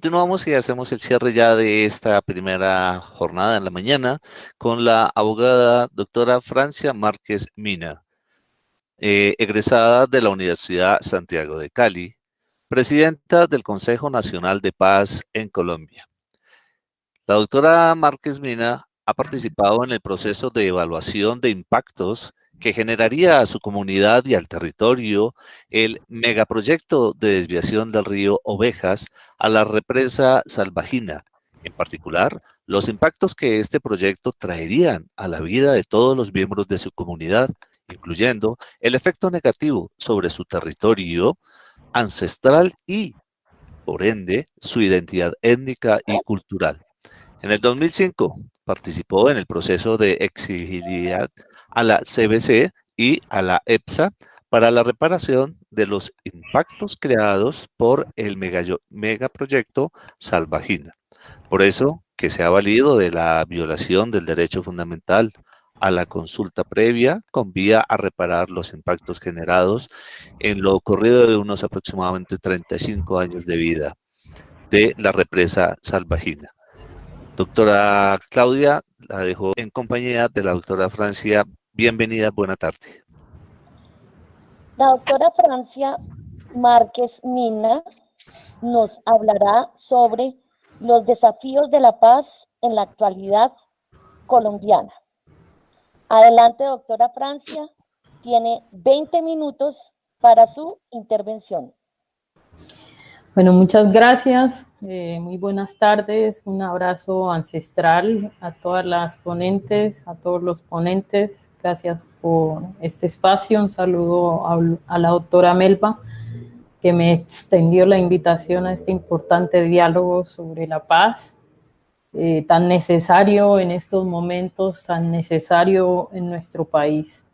continuamos y hacemos el cierre ya de esta primera jornada en la mañana con la abogada doctora Francia Márquez Mina, egresada de la Universidad Santiago de Cali, presidenta del Consejo Nacional de Paz en Colombia. La doctora Márquez Mina ha participado en el proceso de evaluación de impactos que generaría a su comunidad y al territorio el megaproyecto de desviación del río Ovejas a la represa Salvajina. En particular, los impactos que este proyecto traerían a la vida de todos los miembros de su comunidad, incluyendo el efecto negativo sobre su territorio ancestral y, por ende, su identidad étnica y cultural. En el 2005 participó en el proceso de exigibilidad a la CBC y a la EPSA para la reparación de los impactos creados por el megaproyecto Salvajina. Por eso que se ha valido de la violación del derecho fundamental a la consulta previa con vía a reparar los impactos generados en lo ocurrido de unos aproximadamente 35 años de vida de la represa Salvajina. Doctora Claudia, la dejo en compañía de la doctora Francia. Bienvenida, buena tarde. La doctora Francia Márquez Mina nos hablará sobre los desafíos de la paz en la actualidad colombiana. Adelante, doctora Francia, tiene 20 minutos para su intervención. Bueno, muchas gracias, muy buenas tardes, un abrazo ancestral a todas las ponentes, a todos los ponentes, gracias por este espacio, un saludo a la doctora Melba, que me extendió la invitación a este importante diálogo sobre la paz, tan necesario en estos momentos, tan necesario en nuestro país.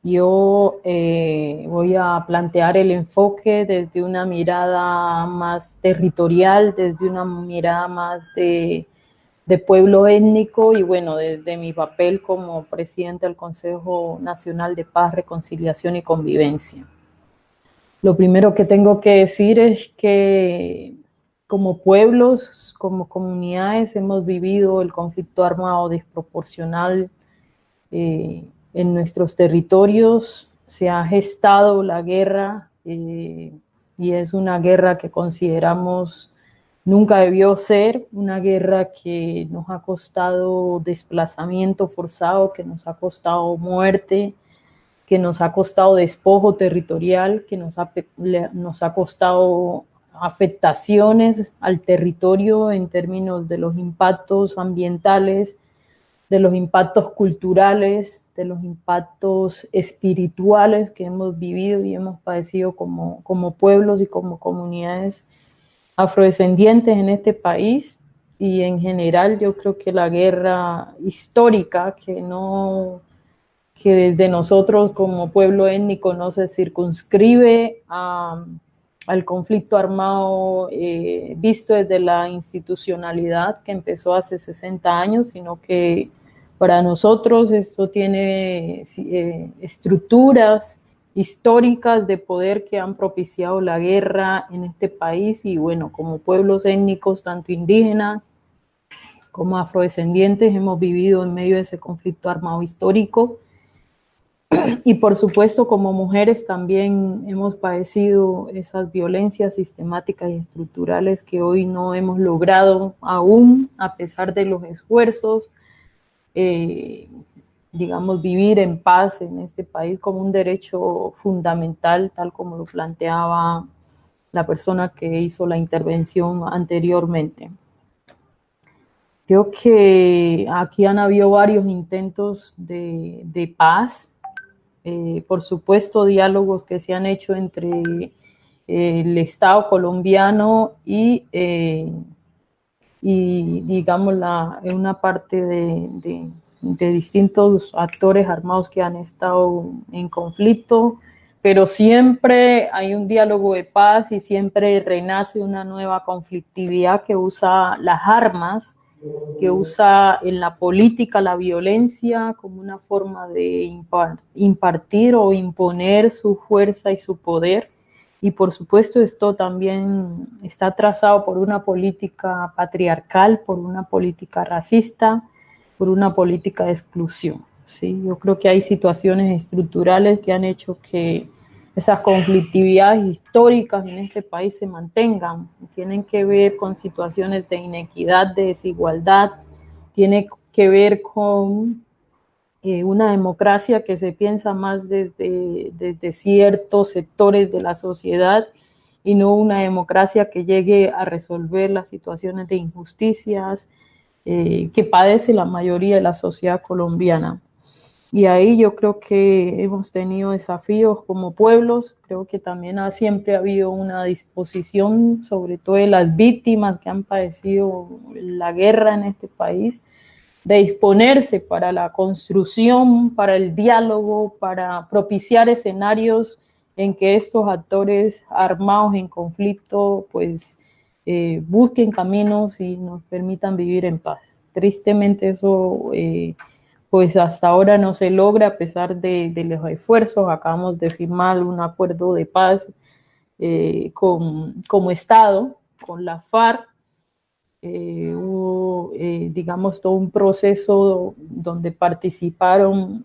Yo voy a plantear el enfoque desde una mirada más territorial, desde una mirada más de pueblo étnico y bueno, desde mi papel como presidente del Consejo Nacional de Paz, Reconciliación y Convivencia. Lo primero que tengo que decir es que como pueblos, como comunidades, hemos vivido el conflicto armado desproporcional en nuestros territorios. Se ha gestado la guerra y es una guerra que consideramos nunca debió ser, una guerra que nos ha costado desplazamiento forzado, que nos ha costado muerte, que nos ha costado despojo territorial, que nos ha costado afectaciones al territorio en términos de los impactos ambientales, de los impactos culturales, de los impactos espirituales que hemos vivido y hemos padecido como pueblos y como comunidades afrodescendientes en este país. Y en general yo creo que la guerra histórica que desde nosotros como pueblo étnico no se circunscribe al conflicto armado visto desde la institucionalidad que empezó hace 60 años, sino que para nosotros esto tiene estructuras históricas de poder que han propiciado la guerra en este país y bueno, como pueblos étnicos, tanto indígenas como afrodescendientes, hemos vivido en medio de ese conflicto armado histórico. Y por supuesto, como mujeres también hemos padecido esas violencias sistemáticas y estructurales que hoy no hemos logrado aún, a pesar de los esfuerzos, digamos, vivir en paz en este país como un derecho fundamental, tal como lo planteaba la persona que hizo la intervención anteriormente. Creo que aquí han habido varios intentos de paz. Por supuesto, diálogos que se han hecho entre el Estado colombiano y digamos, una parte de distintos actores armados que han estado en conflicto, pero siempre hay un diálogo de paz y siempre renace una nueva conflictividad que usa las armas, que usa en la política la violencia como una forma de impartir o imponer su fuerza y su poder. y por supuesto esto también está trazado por una política patriarcal, por una política racista, por una política de exclusión, ¿sí? Yo creo que hay situaciones estructurales que han hecho que esas conflictividades históricas en este país se mantengan. Tienen que ver con situaciones de inequidad, de desigualdad, tiene que ver con una democracia que se piensa más desde ciertos sectores de la sociedad y no una democracia que llegue a resolver las situaciones de injusticias que padece la mayoría de la sociedad colombiana. Y ahí yo creo que hemos tenido desafíos como pueblos, creo que también siempre ha habido una disposición, sobre todo de las víctimas que han padecido la guerra en este país, de disponerse para la construcción, para el diálogo, para propiciar escenarios en que estos actores armados en conflicto pues busquen caminos y nos permitan vivir en paz. Tristemente eso pues hasta ahora no se logra a pesar de los esfuerzos. Acabamos de firmar un acuerdo de paz como Estado con la FARC. Hubo, digamos, todo un proceso donde participaron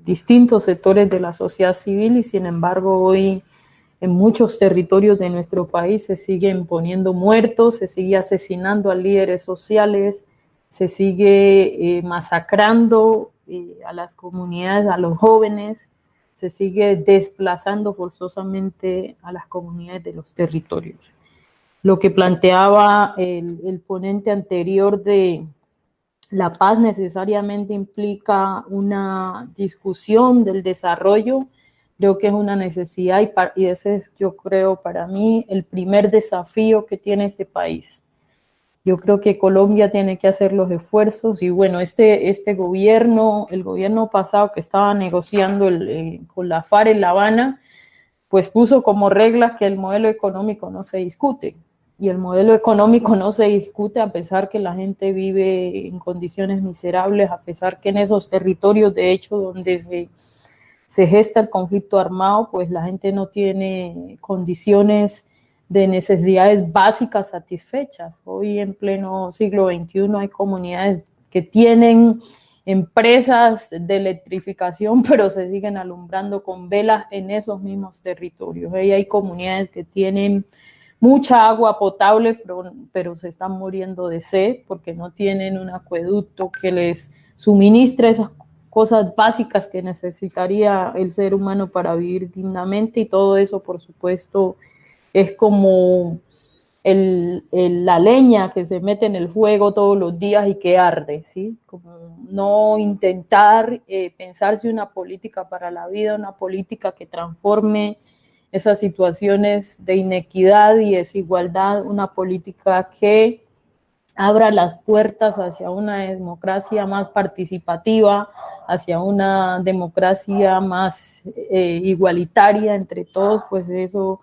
distintos sectores de la sociedad civil y sin embargo hoy en muchos territorios de nuestro país se siguen poniendo muertos, se sigue asesinando a líderes sociales, se sigue masacrando a las comunidades, a los jóvenes, se sigue desplazando forzosamente a las comunidades de los territorios. Lo que planteaba el ponente anterior de la paz necesariamente implica una discusión del desarrollo, creo que es una necesidad y ese es, yo creo, para mí, el primer desafío que tiene este país. Yo creo que Colombia tiene que hacer los esfuerzos y bueno, este gobierno, el gobierno pasado que estaba negociando con la FARC en La Habana, pues puso como regla que el modelo económico no se discute. Y el modelo económico no se discute a pesar que la gente vive en condiciones miserables, a pesar que en esos territorios, de hecho, donde se gesta el conflicto armado, pues la gente no tiene condiciones de necesidades básicas satisfechas. Hoy en pleno siglo XXI hay comunidades que tienen empresas de electrificación, pero se siguen alumbrando con velas en esos mismos territorios. Ahí hay comunidades que tienen mucha agua potable, pero se están muriendo de sed porque no tienen un acueducto que les suministre esas cosas básicas que necesitaría el ser humano para vivir dignamente, y todo eso, por supuesto, es como la leña que se mete en el fuego todos los días y que arde, ¿sí? Como no intentar pensarse una política para la vida, una política que transforme esas situaciones de inequidad y desigualdad, una política que abra las puertas hacia una democracia más participativa, hacia una democracia más igualitaria entre todos, pues eso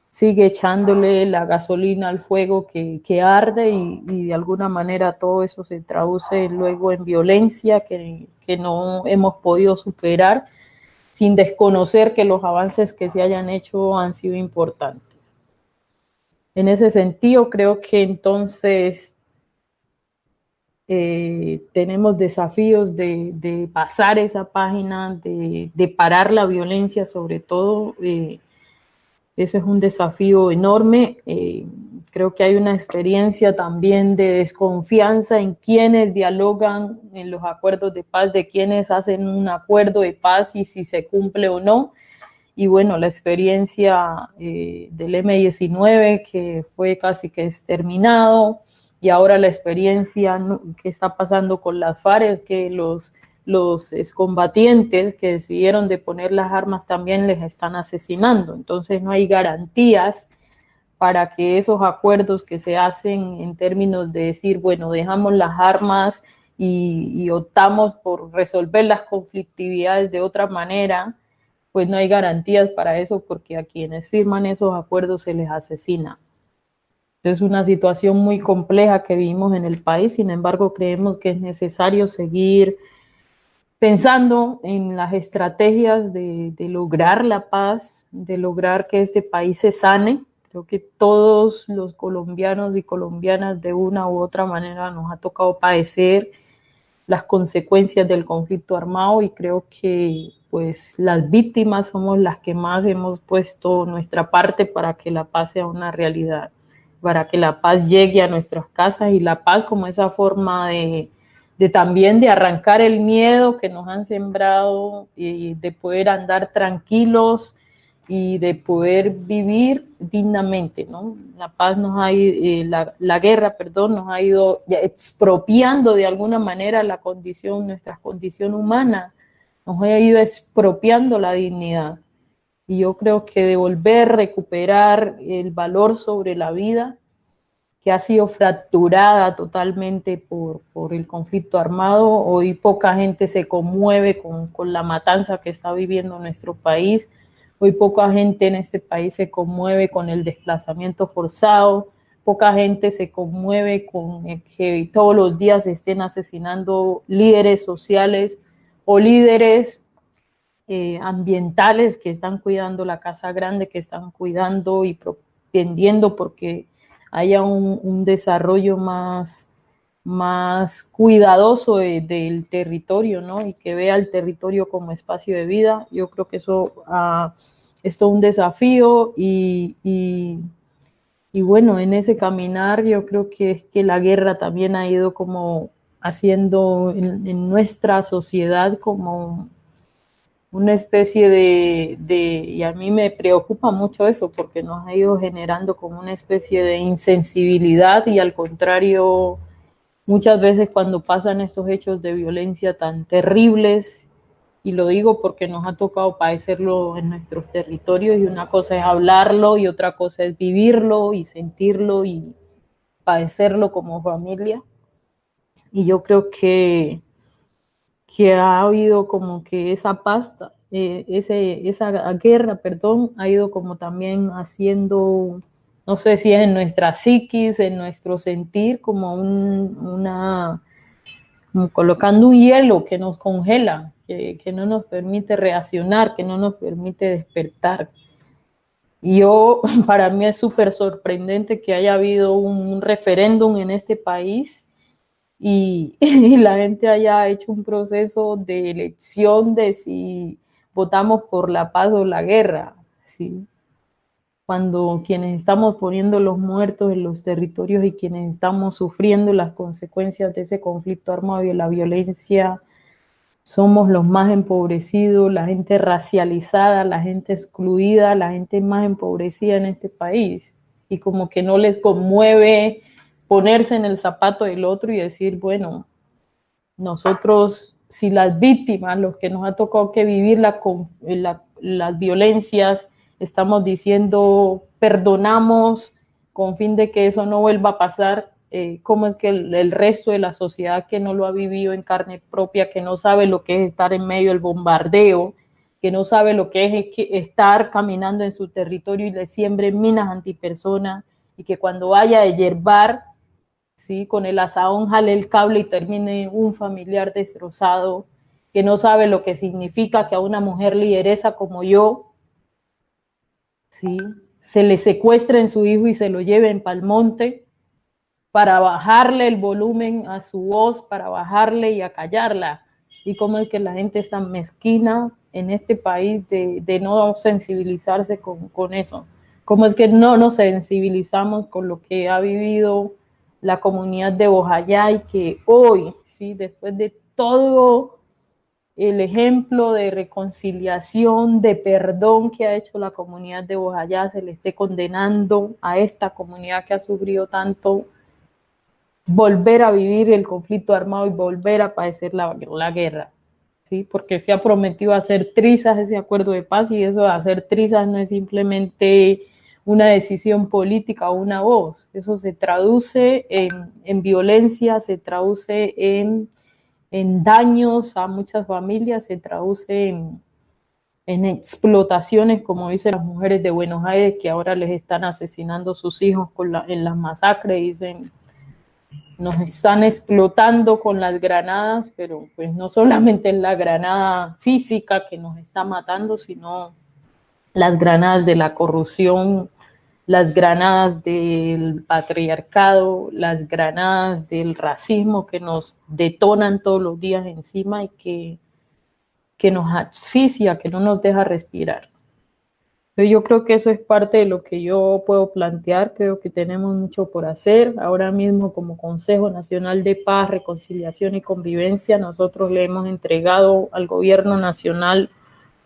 sigue echándole la gasolina al fuego que arde y de alguna manera todo eso se traduce luego en violencia que no hemos podido superar, sin desconocer que los avances que se hayan hecho han sido importantes. En ese sentido, creo que entonces tenemos desafíos de pasar esa página, de parar la violencia sobre todo. Ese es un desafío enorme. Creo que hay una experiencia también de desconfianza en quienes dialogan en los acuerdos de paz, de quienes hacen un acuerdo de paz y si se cumple o no. Y bueno, la experiencia del M-19 que fue casi que exterminado, y ahora la experiencia que está pasando con las FARC es que los excombatientes que decidieron de poner las armas también les están asesinando. Entonces no hay garantías para que esos acuerdos que se hacen en términos de decir, bueno, dejamos las armas y optamos por resolver las conflictividades de otra manera, pues no hay garantías para eso porque a quienes firman esos acuerdos se les asesina. Es una situación muy compleja que vivimos en el país, sin embargo creemos que es necesario seguir pensando en las estrategias de lograr la paz, de lograr que este país se sane. Creo que todos los colombianos y colombianas de una u otra manera nos ha tocado padecer las consecuencias del conflicto armado y creo que pues las víctimas somos las que más hemos puesto nuestra parte para que la paz sea una realidad, para que la paz llegue a nuestras casas y la paz como esa forma de también de arrancar el miedo que nos han sembrado y de poder andar tranquilos y de poder vivir dignamente, ¿no? La paz nos ha la guerra, perdón, nos ha ido expropiando de alguna manera la condición, nuestra condición humana, nos ha ido expropiando la dignidad. Y yo creo que devolver, recuperar el valor sobre la vida, que ha sido fracturada totalmente por el conflicto armado. Hoy poca gente se conmueve con la matanza que está viviendo nuestro país. Hoy poca gente en este país se conmueve con el desplazamiento forzado. Poca gente se conmueve con que todos los días se estén asesinando líderes sociales o líderes ambientales que están cuidando la casa grande, que están cuidando y propendiendo porque haya un desarrollo más cuidadoso del territorio, ¿no? Y que vea el territorio como espacio de vida. Yo creo que eso es todo un desafío y bueno, en ese caminar yo creo que es que la guerra también ha ido como haciendo en nuestra sociedad como una especie y a mí me preocupa mucho eso porque nos ha ido generando como una especie de insensibilidad y al contrario, muchas veces cuando pasan estos hechos de violencia tan terribles, y lo digo porque nos ha tocado padecerlo en nuestros territorios y una cosa es hablarlo y otra cosa es vivirlo y sentirlo y padecerlo como familia. Y yo creo que ha habido como que esa paz, esa guerra, perdón, ha ido como también haciendo, no sé si es en nuestra psiquis, en nuestro sentir, como como colocando un hielo que nos congela, que no nos permite reaccionar, que no nos permite despertar. Y para mí es súper sorprendente que haya habido un referéndum en este país y la gente haya hecho un proceso de elección de si votamos por la paz o la guerra, ¿sí? Cuando quienes estamos poniendo los muertos en los territorios y quienes estamos sufriendo las consecuencias de ese conflicto armado y de la violencia somos los más empobrecidos, la gente racializada, la gente excluida, la gente más empobrecida en este país. Y como que no les conmueve ponerse en el zapato del otro y decir, bueno, nosotros, si las víctimas, los que nos ha tocado que vivir las violencias, estamos diciendo perdonamos con fin de que eso no vuelva a pasar, cómo es que el resto de la sociedad que no lo ha vivido en carne propia, que no sabe lo que es estar en medio del bombardeo, que no sabe lo que es estar caminando en su territorio y le siembren minas antipersonas y que cuando vaya a yerbar, ¿sí? Con el asadón jale el cable y termine un familiar destrozado, que no sabe lo que significa que a una mujer lideresa como yo, ¿sí? Se le secuestren su hijo y se lo lleven para el monte para bajarle el volumen a su voz, para bajarle y acallarla. Y cómo es que la gente es tan mezquina en este país de no sensibilizarse con eso. Cómo es que no nos sensibilizamos con lo que ha vivido la comunidad de Bojayá y que hoy, ¿sí? Después de todo el ejemplo de reconciliación, de perdón que ha hecho la comunidad de Bojayá, se le esté condenando a esta comunidad que ha sufrido tanto volver a vivir el conflicto armado y volver a padecer la guerra, ¿sí? Porque se ha prometido hacer trizas ese acuerdo de paz y eso de hacer trizas no es simplemente una decisión política o una voz, eso se traduce en violencia, se traduce en daños a muchas familias, se traduce en explotaciones, como dicen las mujeres de Buenos Aires, que ahora les están asesinando sus hijos en las masacres, dicen nos están explotando con las granadas, pero pues no solamente es la granada física que nos está matando, sino las granadas de la corrupción, las granadas del patriarcado, las granadas del racismo que nos detonan todos los días encima y que nos asfixia, que no nos deja respirar. Yo creo que eso es parte de lo que yo puedo plantear. Creo que tenemos mucho por hacer. Ahora mismo, como Consejo Nacional de Paz, Reconciliación y Convivencia, nosotros le hemos entregado al gobierno nacional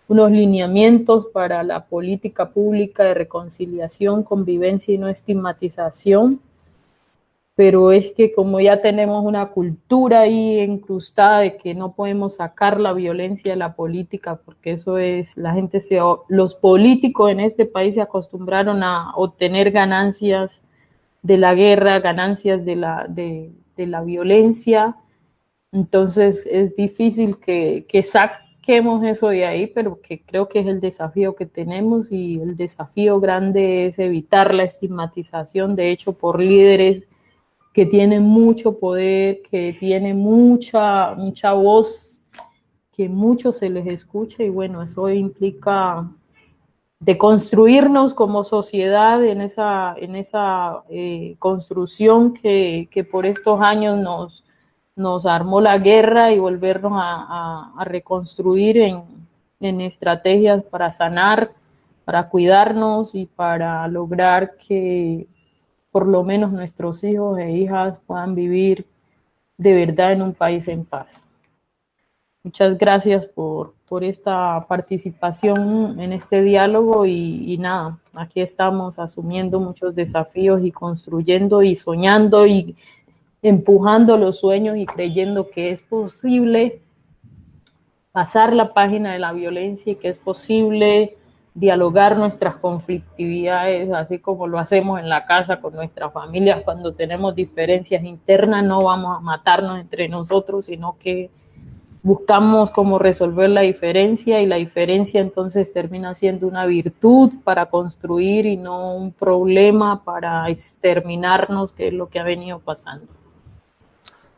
unos lineamientos para la política pública de reconciliación, convivencia y no estigmatización. Pero es que como ya tenemos una cultura ahí incrustada de que no podemos sacar la violencia de la política, porque eso es, los políticos en este país se acostumbraron a obtener ganancias de la guerra, ganancias de la violencia, entonces es difícil que saquemos eso de ahí, pero que creo que es el desafío que tenemos, y el desafío grande es evitar la estigmatización, de hecho, por líderes que tienen mucho poder, que tienen mucha voz, que mucho se les escucha, y bueno, eso implica de construirnos como sociedad en esa construcción que por estos años nos armó la guerra, y volvernos a reconstruir en estrategias para sanar, para cuidarnos y para lograr que por lo menos nuestros hijos e hijas puedan vivir de verdad en un país en paz. Muchas gracias por esta participación en este diálogo y nada, aquí estamos asumiendo muchos desafíos y construyendo y soñando y empujando los sueños y creyendo que es posible pasar la página de la violencia y que es posible dialogar nuestras conflictividades, así como lo hacemos en la casa con nuestras familias cuando tenemos diferencias internas. No vamos a matarnos entre nosotros, sino que buscamos cómo resolver la diferencia, y la diferencia entonces termina siendo una virtud para construir y no un problema para exterminarnos, que es lo que ha venido pasando.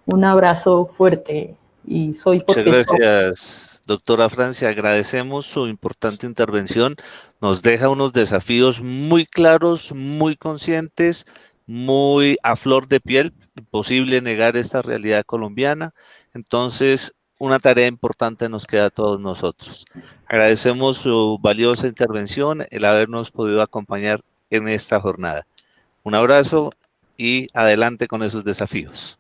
Un abrazo fuerte, y soy porque Muchas gracias, doctora Francia. Agradecemos su importante intervención. Nos deja unos desafíos muy claros, muy conscientes, muy a flor de piel. Imposible negar esta realidad colombiana. Entonces, una tarea importante nos queda a todos nosotros. Agradecemos su valiosa intervención, el habernos podido acompañar en esta jornada. Un abrazo y adelante con esos desafíos.